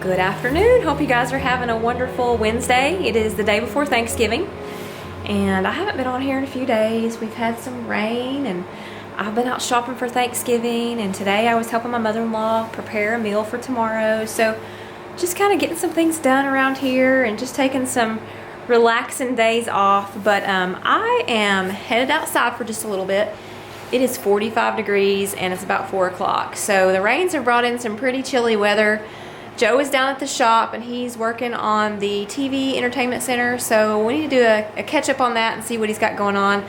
Good afternoon. Hope you guys are having a wonderful Wednesday. It is the day before Thanksgiving, and I haven't been on here in a few days. We've had some rain, and I've been out shopping for Thanksgiving, and today I was helping my mother-in-law prepare a meal for tomorrow. So just kind of getting some things done around here and just taking some relaxing days off. But I am headed outside for just a little bit. It is 45 degrees and it's about 4 o'clock. So the rains have brought in some pretty chilly weather. Joe is down at the shop and he's working on the TV entertainment center. So we need to do a catch up on that and see what he's got going on.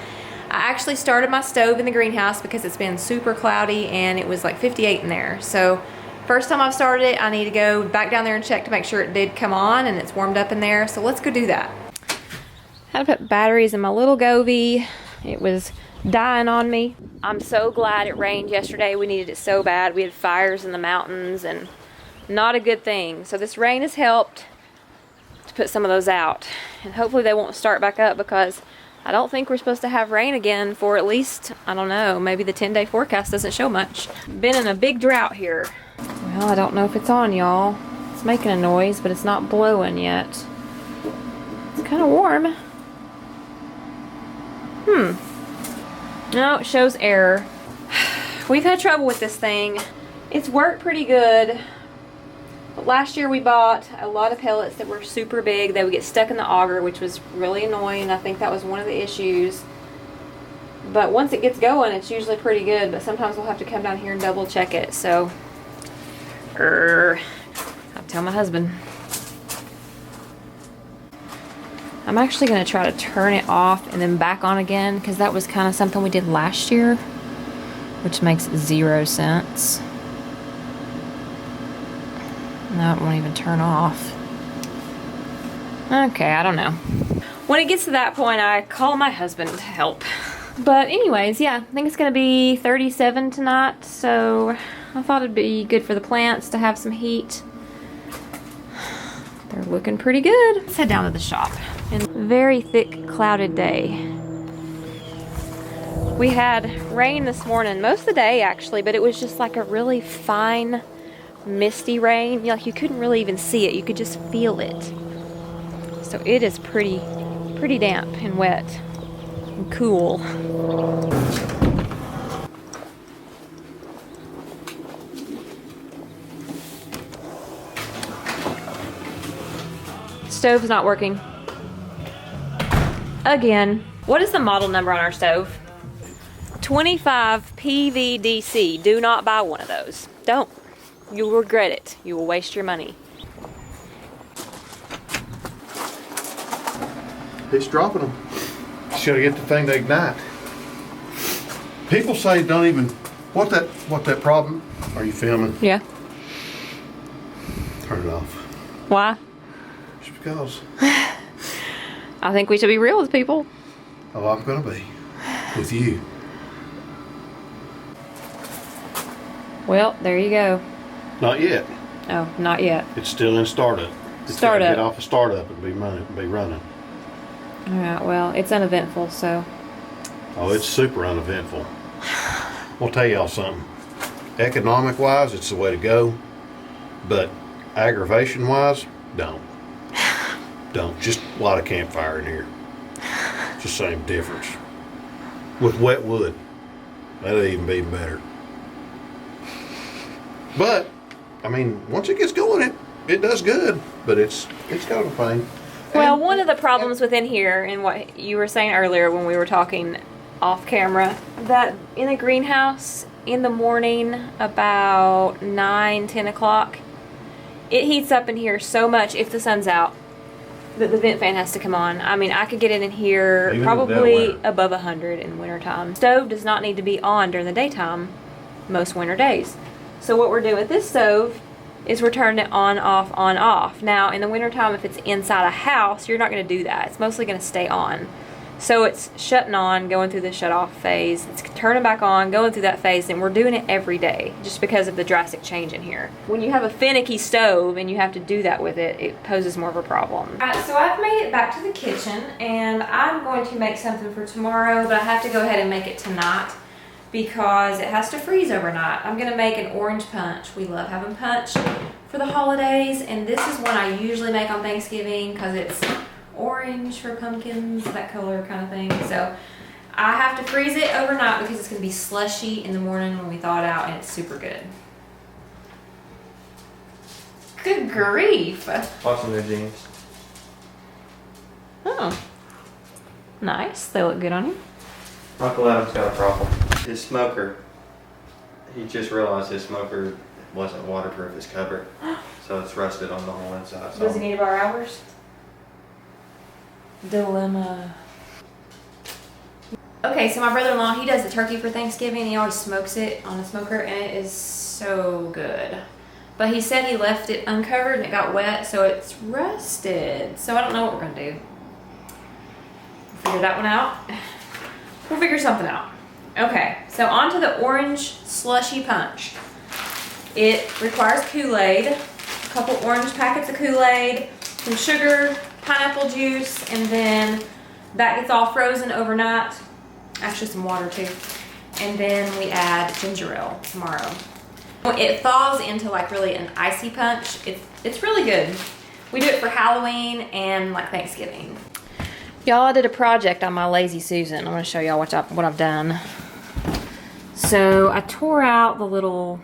I actually started my stove in the greenhouse because it's been super cloudy and it was like 58 in there. So first time I've started it, I need to go back down there and check to make sure it did come on and it's warmed up in there. So let's go do that. I had to put batteries in my little Govee. It was dying on me. I'm so glad it rained yesterday. We needed it so bad. We had fires in the mountains and not a good thing. So this rain has helped to put some of those out. And hopefully they won't start back up because I don't think we're supposed to have rain again for at least, I don't know, maybe the 10-day forecast doesn't show much. Been in a big drought here. Well, I don't know if it's on, y'all. It's making a noise, but it's not blowing yet. It's kind of warm. No, it shows error. We've had trouble with this thing. It's worked pretty good. But last year we bought a lot of pellets that were super big. They would get stuck in the auger, which was really annoying. I think that was one of the issues. But once it gets going, it's usually pretty good. But sometimes we'll have to come down here and double check it. So, I'll tell my husband. I'm actually going to try to turn it off and then back on again because that was kind of something we did last year, which makes 0 sense. No, it won't even turn off. Okay, I don't know. When it gets to that point, I call my husband to help. But anyways, yeah, I think it's going to be 37 tonight, so I thought it'd be good for the plants to have some heat. They're looking pretty good. Let's head down to the shop. And very thick, clouded day. We had rain this morning, most of the day actually, but it was just like a really fine, misty rain. Like you couldn't really even see it, you could just feel it. So it is pretty damp and wet and cool. Stove's not working. Again. What is the model number on our stove? 25 PVDC. Do not buy one of those. Don't. You'll regret it. You will waste your money. It's dropping them. Should I get the thing to ignite? People say don't even. What that problem? Are you filming? Yeah. Turn it off. Why? Just because. I think we should be real with people. Oh, I'm gonna be. With you. Well, there you go. Not yet. Oh, not yet. It's still in startup. It's Startup. gotta get off of startup and be running. Alright, well, it's uneventful, so. Oh, it's super uneventful. I'll tell y'all something. Economic wise, it's the way to go. But aggravation wise, don't. Don't. Just a lot of campfire in here. It's the same difference. With wet wood. That'd even be better. But, I mean, once it gets going, it does good. But it's got a pain. Well, one of the problems within here, and what you were saying earlier when we were talking off camera, that in a greenhouse in the morning about 9-10 o'clock, it heats up in here so much if the sun's out that the vent fan has to come on. I mean, I could get it in here Even probably above 100 in wintertime. Stove does not need to be on during the daytime most winter days. So what we're doing with this stove is we're turning it on, off, on, off. Now, in the wintertime, if it's inside a house, you're not going to do that. It's mostly going to stay on. So it's shutting on, going through the shut off phase. It's turning back on, going through that phase, and we're doing it every day just because of the drastic change in here. When you have a finicky stove and you have to do that with it, it poses more of a problem. Alright, so I've made it back to the kitchen, and I'm going to make something for tomorrow, but I have to go ahead and make it tonight because it has to freeze overnight. I'm gonna make an orange punch. We love having punch for the holidays, and this is one I usually make on Thanksgiving because it's orange for pumpkins, that color kind of thing. So I have to freeze it overnight because it's going to be slushy in the morning when we thaw it out, and it's super good. Good grief. Watching their jeans. Oh. Nice. They look good on you. Uncle Adam's got a problem. His smoker, he just realized his smoker wasn't waterproof, his cover. So it's rusted on the whole inside. So. Does he need to borrow ours? Dilemma. Okay, so my brother-in-law, he does the turkey for Thanksgiving. He always smokes it on a smoker, and it is so good. But he said he left it uncovered and it got wet, so it's rusted. So I don't know what we're gonna do. We'll figure that one out. We'll figure something out. Okay, so on to the orange slushy punch. It requires Kool-Aid, a couple orange packets of Kool-Aid, some sugar, pineapple juice, and then that gets all frozen overnight. Actually some water too. And then we add ginger ale tomorrow. It thaws into like really an icy punch. It's really good. We do it for Halloween and like Thanksgiving. Y'all, I did a project on my Lazy Susan. I'm gonna show y'all what I've done. So I tore out the little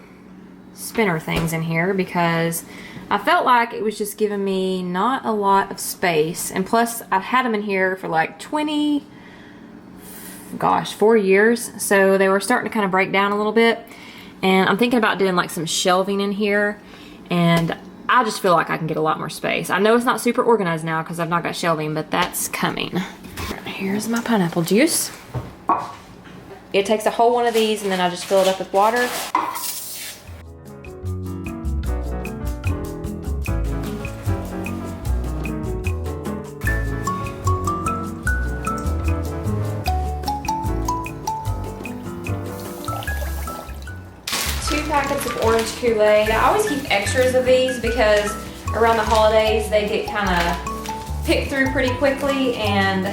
spinner things in here because I felt like it was just giving me not a lot of space, and plus I've had them in here for like 4 years, so they were starting to kind of break down a little bit, and I'm thinking about doing like some shelving in here, and I just feel like I can get a lot more space. I know it's not super organized now because I've not got shelving, but that's coming. Here's my pineapple juice. It takes a whole one of these, and then I just fill it up with water. Packets of orange Kool-Aid. I always keep extras of these because around the holidays they get kind of picked through pretty quickly, and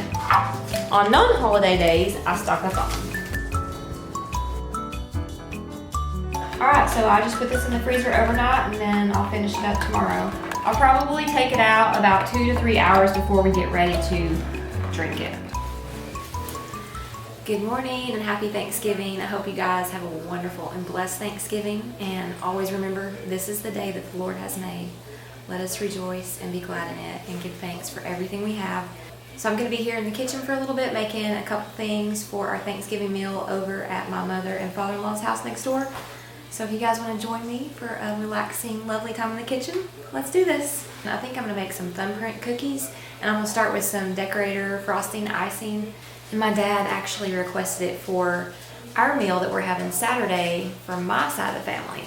on non-holiday days I stock up on them. Alright, so I just put this in the freezer overnight, and then I'll finish it up tomorrow. I'll probably take it out about 2 to 3 hours before we get ready to drink it. Good morning and happy Thanksgiving. I hope you guys have a wonderful and blessed Thanksgiving, and always remember, this is the day that the Lord has made. Let us rejoice and be glad in it and give thanks for everything we have. So I'm going to be here in the kitchen for a little bit making a couple things for our Thanksgiving meal over at my mother and father-in-law's house next door. So if you guys want to join me for a relaxing, lovely time in the kitchen, let's do this. And I think I'm going to make some thumbprint cookies, and I'm going to start with some decorator frosting, icing. And my dad actually requested it for our meal that we're having Saturday for my side of the family.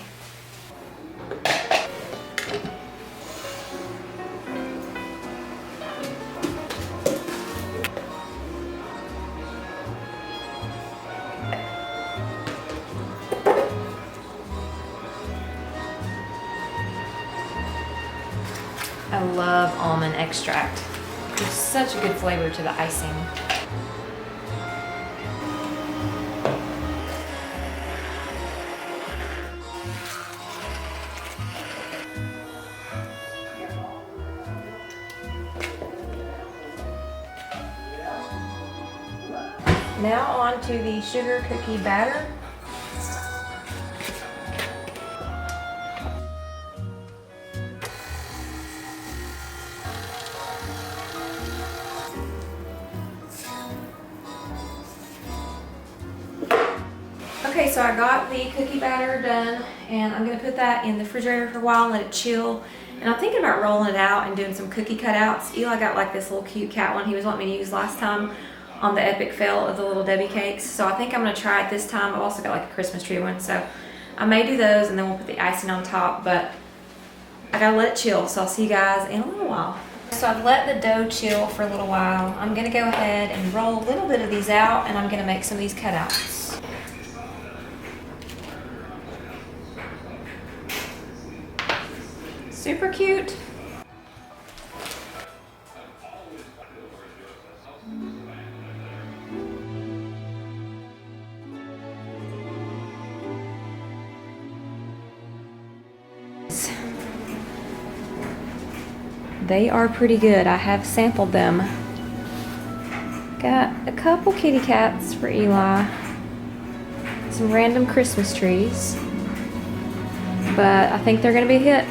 I love almond extract. It's such a good flavor to the icing. Now on to the sugar cookie batter. Okay, so I got the cookie batter done, and I'm gonna put that in the refrigerator for a while and let it chill. And I'm thinking about rolling it out and doing some cookie cutouts. Eli got like this little cute cat one he was wanting me to use last time on the epic fail of the little Debbie cakes. So I think I'm gonna try it this time. I've also got like a Christmas tree one, so I may do those, and then we'll put the icing on top, but I gotta let it chill, so I'll see you guys in a little while. So I've let the dough chill for a little while. I'm gonna go ahead and roll a little bit of these out, and I'm gonna make some of these cutouts. Super cute. They are pretty good. I have sampled them. Got a couple kitty cats for Eli. Some random Christmas trees. But I think they're gonna be a hit.